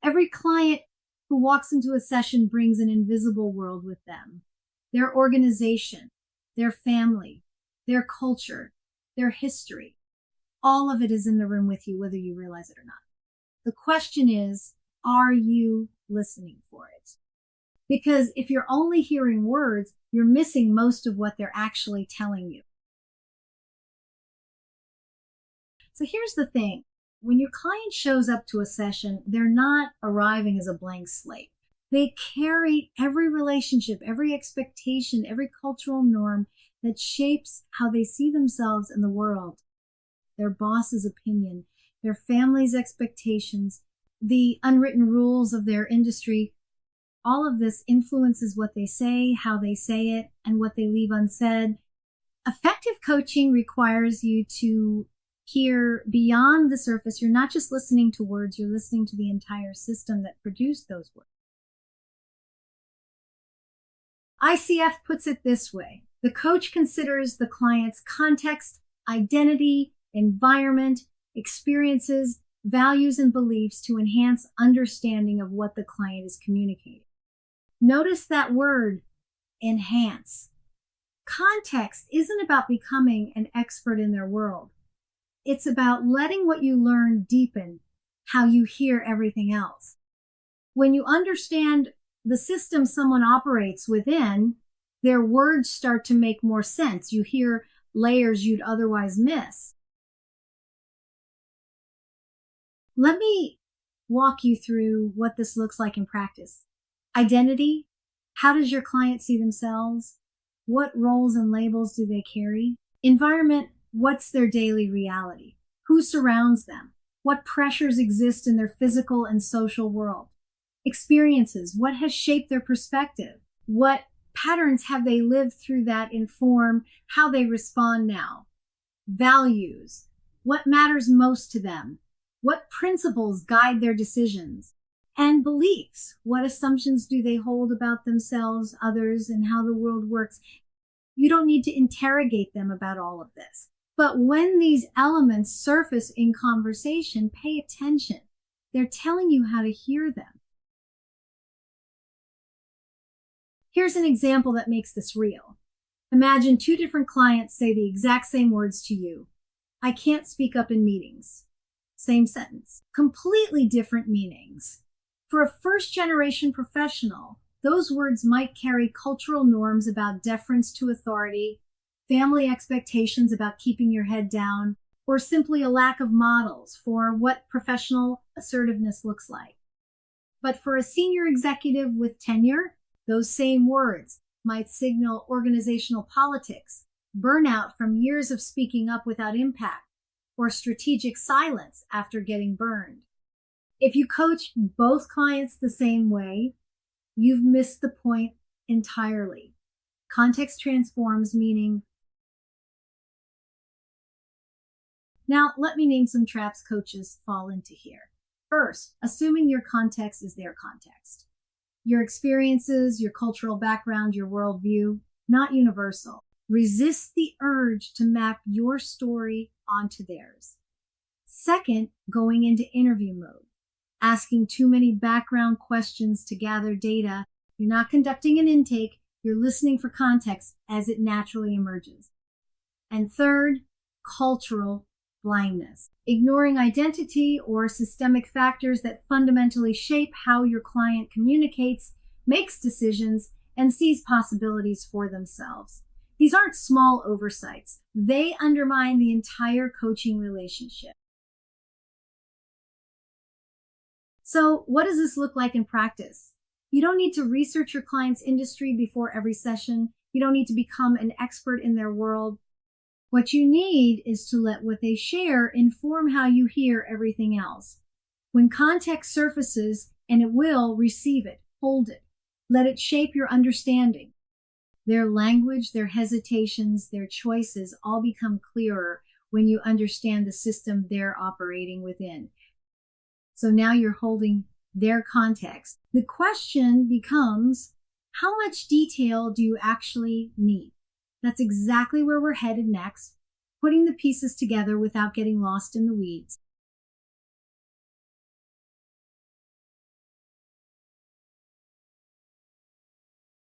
Every client who walks into a session brings an invisible world with them. Their organization, their family, their culture, their history. All of it is in the room with you, whether you realize it or not. The question is, are you listening for it? Because if you're only hearing words, you're missing most of what they're actually telling you. So here's the thing. When your client shows up to a session, they're not arriving as a blank slate. They carry every relationship, every expectation, every cultural norm that shapes how they see themselves in the world. Their boss's opinion, their family's expectations, the unwritten rules of their industry. All of this influences what they say, how they say it, and what they leave unsaid. Effective coaching requires you to hear beyond the surface. You're not just listening to words, you're listening to the entire system that produced those words. ICF puts it this way. The coach considers the client's context, identity, environment, experiences, values, and beliefs to enhance understanding of what the client is communicating. Notice that word, enhance. Context isn't about becoming an expert in their world. It's about letting what you learn deepen how you hear everything else. When you understand the system someone operates within, their words start to make more sense. You hear layers you'd otherwise miss. Let me walk you through what this looks like in practice. Identity. How does your client see themselves? What roles and labels do they carry? Environment. What's their daily reality? Who surrounds them? What pressures exist in their physical and social world? Experiences. What has shaped their perspective? What patterns have they lived through that inform how they respond now? Values. What matters most to them? What principles guide their decisions? And beliefs. What assumptions do they hold about themselves, others, and how the world works? You don't need to interrogate them about all of this. But when these elements surface in conversation, pay attention. They're telling you how to hear them. Here's an example that makes this real. Imagine two different clients say the exact same words to you. I can't speak up in meetings. Same sentence. Completely different meanings. For a first-generation professional, those words might carry cultural norms about deference to authority, family expectations about keeping your head down, or simply a lack of models for what professional assertiveness looks like. But for a senior executive with tenure, those same words might signal organizational politics, burnout from years of speaking up without impact, or strategic silence after getting burned. If you coach both clients the same way, you've missed the point entirely. Context transforms meaning. Now, let me name some traps coaches fall into here. First, assuming your context is their context. Your experiences, your cultural background, your worldview, not universal. Resist the urge to map your story onto theirs. Second, going into interview mode. Asking too many background questions to gather data. You're not conducting an intake. You're listening for context as it naturally emerges. And third, cultural blindness. Ignoring identity or systemic factors that fundamentally shape how your client communicates, makes decisions, and sees possibilities for themselves. These aren't small oversights. They undermine the entire coaching relationship. So what does this look like in practice? You don't need to research your client's industry before every session. You don't need to become an expert in their world. What you need is to let what they share inform how you hear everything else. When context surfaces, and it will, receive it, hold it. Let it shape your understanding. Their language, their hesitations, their choices all become clearer when you understand the system they're operating within. So now you're holding their context. The question becomes, how much detail do you actually need? That's exactly where we're headed next, putting the pieces together without getting lost in the weeds.